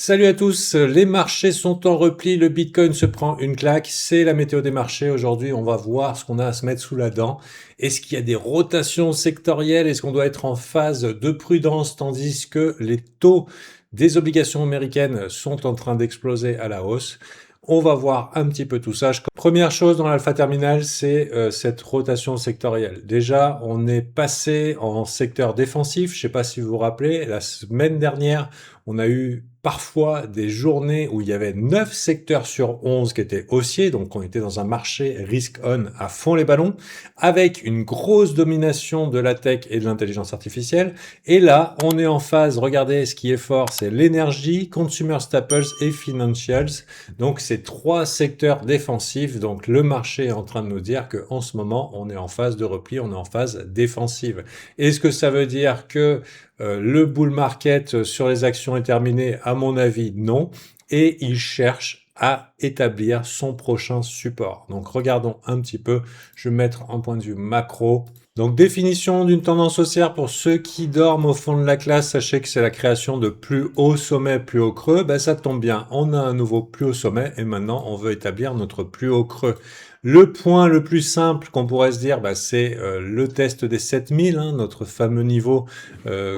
Salut à tous, les marchés sont en repli, le Bitcoin se prend une claque, c'est la météo des marchés. Aujourd'hui, on va voir ce qu'on a à se mettre sous la dent. Est-ce qu'il y a des rotations sectorielles? Est-ce qu'on doit être en phase de prudence tandis que les taux des obligations américaines sont en train d'exploser à la hausse? On va voir un petit peu tout ça. Première chose dans l'alpha terminal, c'est cette rotation sectorielle. Déjà, on est passé en secteur défensif. Je ne sais pas si vous vous rappelez, la semaine dernière, on a eu parfois des journées où il y avait 9 secteurs sur 11 qui étaient haussiers, donc on était dans un marché risk-on à fond les ballons, avec une grosse domination de la tech et de l'intelligence artificielle. Et là, on est en phase, regardez, ce qui est fort, c'est l'énergie, consumer staples et financials. Donc c'est trois secteurs défensifs, donc le marché est en train de nous dire qu'en ce moment, on est en phase de repli, on est en phase défensive. Est-ce que ça veut dire que le bull market sur les actions est terminé? À mon avis, non. Et il cherche à établir son prochain support. Donc regardons un petit peu. Je vais mettre un point de vue macro. Donc définition d'une tendance haussière pour ceux qui dorment au fond de la classe. Sachez que c'est la création de plus haut sommet, plus haut creux. Ben, ça tombe bien. On a un nouveau plus haut sommet et maintenant on veut établir notre plus haut creux. Le point le plus simple qu'on pourrait se dire, c'est le test des 7000, notre fameux niveau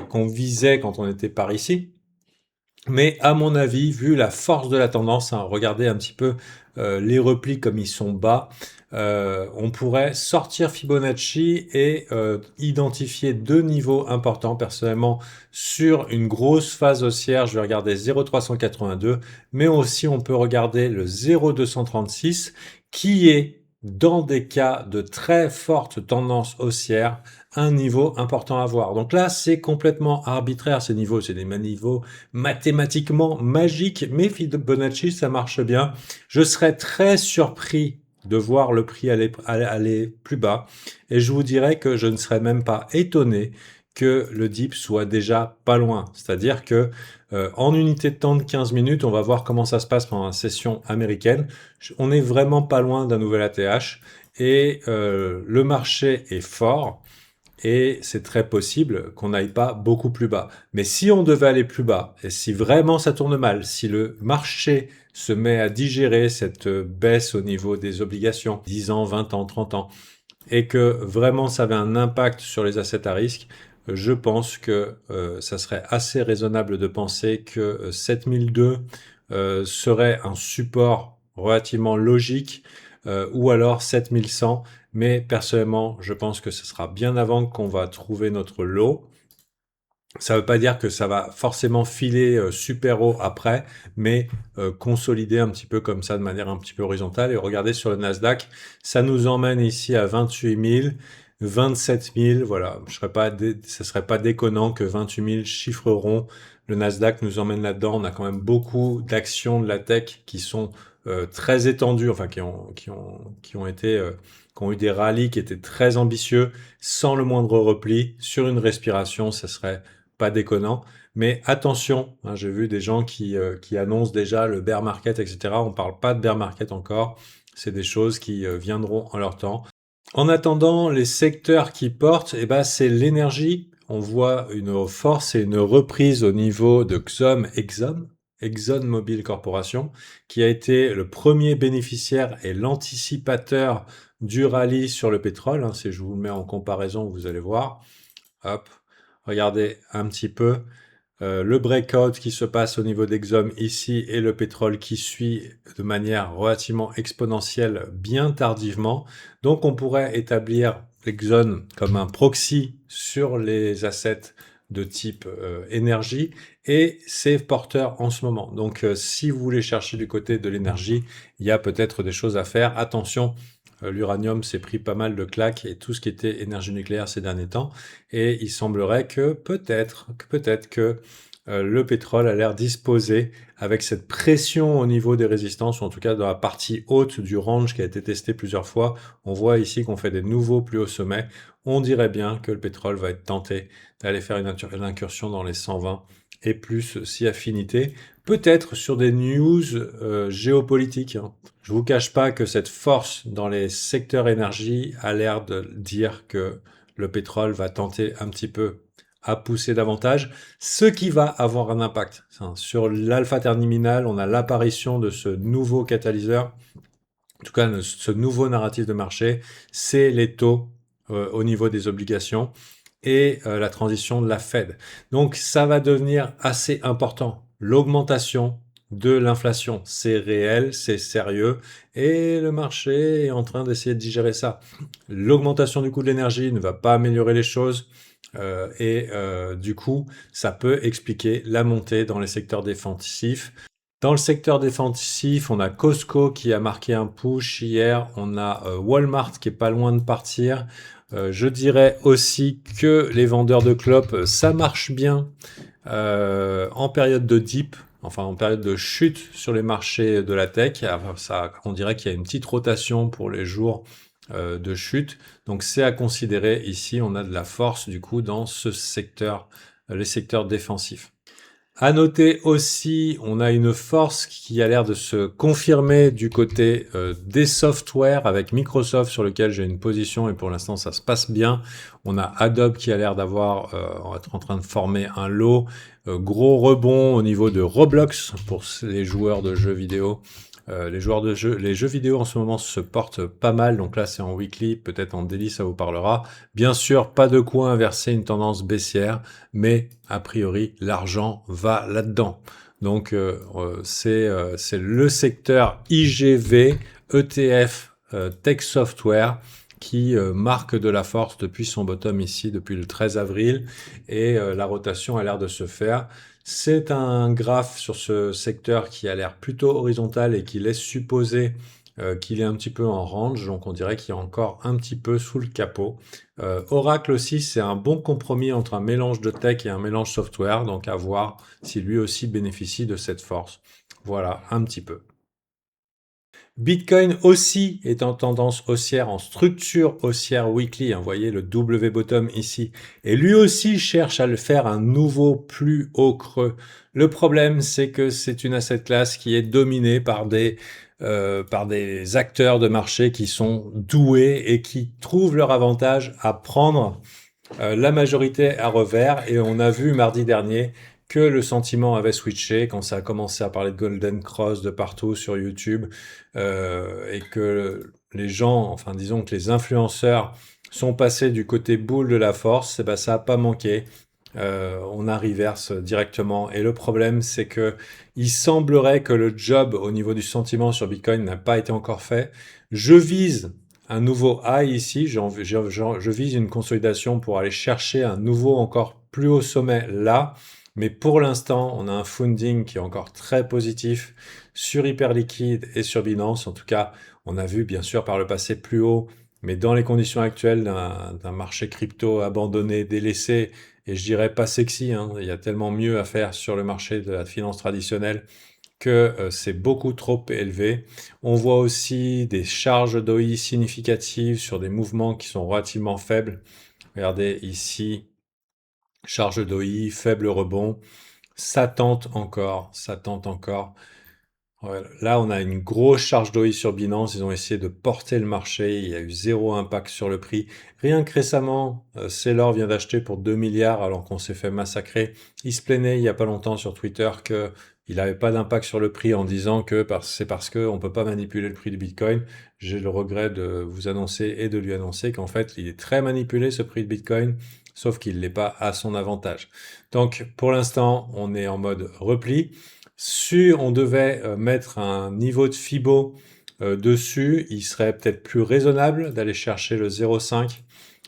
qu'on visait quand on était par ici. Mais à mon avis, vu la force de la tendance, regardez un petit peu les replis comme ils sont bas, on pourrait sortir Fibonacci et identifier deux niveaux importants. Personnellement, sur une grosse phase haussière, je vais regarder 0,382, mais aussi on peut regarder le 0,236 qui est dans des cas de très forte tendance haussière, un niveau important à voir. Donc là, c'est complètement arbitraire ces niveaux, c'est des niveaux mathématiquement magiques, mais Fibonacci, ça marche bien. Je serais très surpris de voir le prix aller plus bas, et je vous dirais que je ne serais même pas étonné que le dip soit déjà pas loin. C'est-à-dire que en unité de temps de 15 minutes, on va voir comment ça se passe pendant la session américaine. On est vraiment pas loin d'un nouvel ATH et le marché est fort et c'est très possible qu'on n'aille pas beaucoup plus bas. Mais si on devait aller plus bas et si vraiment ça tourne mal, si le marché se met à digérer cette baisse au niveau des obligations, 10 ans, 20 ans, 30 ans, et que vraiment ça avait un impact sur les assets à risque, je pense que ça serait assez raisonnable de penser que 7002 serait un support relativement logique ou alors 7100. Mais personnellement, je pense que ce sera bien avant qu'on va trouver notre lot. Ça ne veut pas dire que ça va forcément filer super haut après, mais consolider un petit peu comme ça de manière un petit peu horizontale. Et regardez sur le Nasdaq, ça nous emmène ici à 28 000, 27 000. Voilà, ça serait pas déconnant que 28 000 chiffres ronds. Le Nasdaq nous emmène là-dedans. On a quand même beaucoup d'actions de la tech qui sont très étendues, enfin qui ont eu des rallyes qui étaient très ambitieux, sans le moindre repli. Sur une respiration, ça serait pas déconnant. Mais attention, j'ai vu des gens qui annoncent déjà le bear market, etc. On parle pas de bear market encore. C'est des choses qui viendront en leur temps. En attendant, les secteurs qui portent, c'est l'énergie. On voit une force et une reprise au niveau de ExxonMobil Corporation, qui a été le premier bénéficiaire et l'anticipateur du rallye sur le pétrole. Si je vous le mets en comparaison, vous allez voir. Hop, regardez un petit peu le breakout qui se passe au niveau d'Exxon ici et le pétrole qui suit de manière relativement exponentielle bien tardivement. Donc on pourrait établir Exxon comme un proxy sur les assets de type énergie et c'est porteur en ce moment. Donc si vous voulez chercher du côté de l'énergie, il y a peut-être des choses à faire. Attention, l'uranium s'est pris pas mal de claques et tout ce qui était énergie nucléaire ces derniers temps. Et il semblerait que peut-être que le pétrole a l'air disposé avec cette pression au niveau des résistances, ou en tout cas dans la partie haute du range qui a été testé plusieurs fois. On voit ici qu'on fait des nouveaux plus hauts sommets. On dirait bien que le pétrole va être tenté d'aller faire une incursion dans les 120 et plus si affinité, peut-être sur des news géopolitiques. Je vous cache pas que cette force dans les secteurs énergie a l'air de dire que le pétrole va tenter un petit peu à pousser davantage, ce qui va avoir un impact. Sur l'alpha terminal, on a l'apparition de ce nouveau catalyseur, en tout cas ce nouveau narratif de marché, c'est les taux au niveau des obligations et la transition de la Fed. Donc ça va devenir assez important. L'augmentation de l'inflation, c'est réel, c'est sérieux, et le marché est en train d'essayer de digérer ça. L'augmentation du coût de l'énergie ne va pas améliorer les choses, du coup, ça peut expliquer la montée dans les secteurs défensifs. Dans le secteur défensif, on a Costco qui a marqué un push hier, on a Walmart qui est pas loin de partir. Je dirais aussi que les vendeurs de clopes, ça marche bien en période de dip, enfin en période de chute sur les marchés de la tech. On dirait qu'il y a une petite rotation pour les jours de chute. Donc c'est à considérer ici, on a de la force du coup dans ce secteur, les secteurs défensifs. À noter aussi, on a une force qui a l'air de se confirmer du côté des softwares avec Microsoft sur lequel j'ai une position et pour l'instant ça se passe bien. On a Adobe qui a l'air être en train de former un lot. Gros rebond au niveau de Roblox pour les joueurs de jeux vidéo. Les jeux vidéo en ce moment se portent pas mal, donc là c'est en weekly, peut-être en daily ça vous parlera. Bien sûr, pas de quoi inverser une tendance baissière, mais a priori l'argent va là-dedans. Donc c'est le secteur IGV, ETF, Tech Software qui marque de la force depuis son bottom ici, depuis le 13 avril, et la rotation a l'air de se faire. C'est un graphe sur ce secteur qui a l'air plutôt horizontal et qui laisse supposer qu'il est un petit peu en range, donc on dirait qu'il est encore un petit peu sous le capot. Oracle aussi, c'est un bon compromis entre un mélange de tech et un mélange software, donc à voir si lui aussi bénéficie de cette force. Voilà, un petit peu. Bitcoin aussi est en tendance haussière, en structure haussière weekly, vous voyez le W bottom ici, et lui aussi cherche à le faire un nouveau plus haut creux. Le problème, c'est que c'est une asset class qui est dominée par des acteurs de marché qui sont doués et qui trouvent leur avantage à prendre la majorité à revers, et on a vu mardi dernier que le sentiment avait switché quand ça a commencé à parler de Golden Cross de partout sur YouTube, et que les gens, enfin disons que les influenceurs sont passés du côté boule de la force, et ben ça a pas manqué. On a reverse directement, et le problème c'est que il semblerait que le job au niveau du sentiment sur Bitcoin n'a pas été encore fait. Je vise un nouveau high ici, je vise une consolidation pour aller chercher un nouveau encore plus haut sommet là, mais pour l'instant on a un funding qui est encore très positif sur Hyperliquid et sur Binance. En tout cas, on a vu bien sûr par le passé plus haut, mais dans les conditions actuelles d'un marché crypto abandonné, délaissé, et je dirais pas sexy, hein, il y a tellement mieux à faire sur le marché de la finance traditionnelle que c'est beaucoup trop élevé. On voit aussi des charges d'OI significatives sur des mouvements qui sont relativement faibles. Regardez ici, charge d'OI, faible rebond, ça tente encore, ça tente encore. Ouais, là, on a une grosse charge d'OI sur Binance. Ils ont essayé de porter le marché. Il y a eu zéro impact sur le prix. Rien que récemment, Saylor vient d'acheter pour 2 milliards alors qu'on s'est fait massacrer. Il se plaignait il y a pas longtemps sur Twitter que il n'avait pas d'impact sur le prix en disant que c'est parce qu'on ne peut pas manipuler le prix du Bitcoin. J'ai le regret de vous annoncer et de lui annoncer qu'en fait, il est très manipulé ce prix de Bitcoin, sauf qu'il ne l'est pas à son avantage. Donc, pour l'instant, on est en mode repli. Si on devait mettre un niveau de FIBO dessus, il serait peut-être plus raisonnable d'aller chercher le 0,5,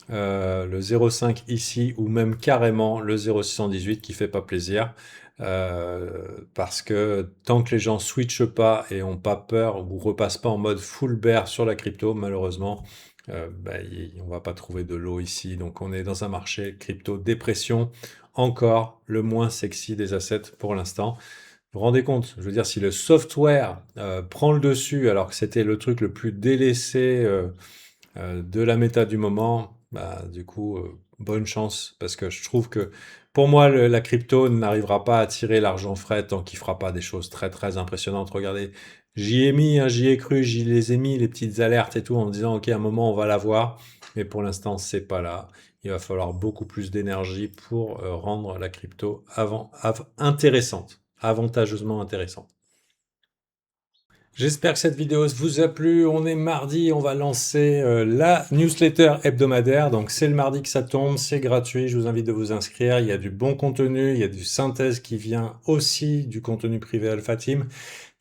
le 0,5 ici, ou même carrément le 0,618 qui fait pas plaisir, parce que tant que les gens switchent pas et ont pas peur ou repassent pas en mode full bear sur la crypto, malheureusement, on va pas trouver de l'eau ici. Donc on est dans un marché crypto dépression, encore le moins sexy des assets pour l'instant. Vous vous rendez compte? Je veux dire, si le software prend le dessus alors que c'était le truc le plus délaissé de la méta du moment, bah du coup, bonne chance, parce que je trouve que pour moi, la crypto n'arrivera pas à tirer l'argent frais tant qu'il fera pas des choses très très impressionnantes. Regardez, j'y ai mis, hein, j'y ai cru, j'y les ai mis les petites alertes et tout en me disant ok, à un moment on va la voir, mais pour l'instant c'est pas là. il va falloir beaucoup plus d'énergie pour rendre la crypto intéressante, avantageusement intéressante. J'espère que cette vidéo vous a plu. On est mardi, on va lancer la newsletter hebdomadaire. Donc c'est le mardi que ça tombe, c'est gratuit. Je vous invite de vous inscrire. Il y a du bon contenu, il y a du synthèse qui vient aussi du contenu privé Alpha Team,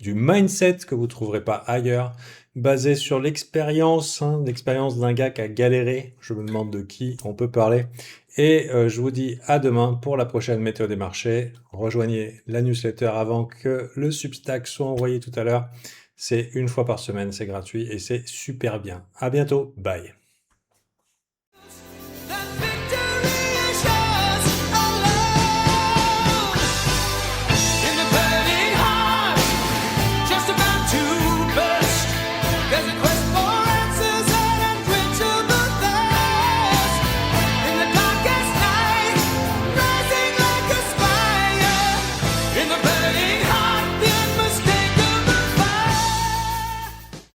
du mindset que vous ne trouverez pas ailleurs, basé sur l'expérience, l'expérience d'un gars qui a galéré. Je me demande de qui on peut parler. Et je vous dis à demain pour la prochaine météo des marchés. Rejoignez la newsletter avant que le Substack soit envoyé tout à l'heure. C'est une fois par semaine, c'est gratuit et c'est super bien. À bientôt, bye.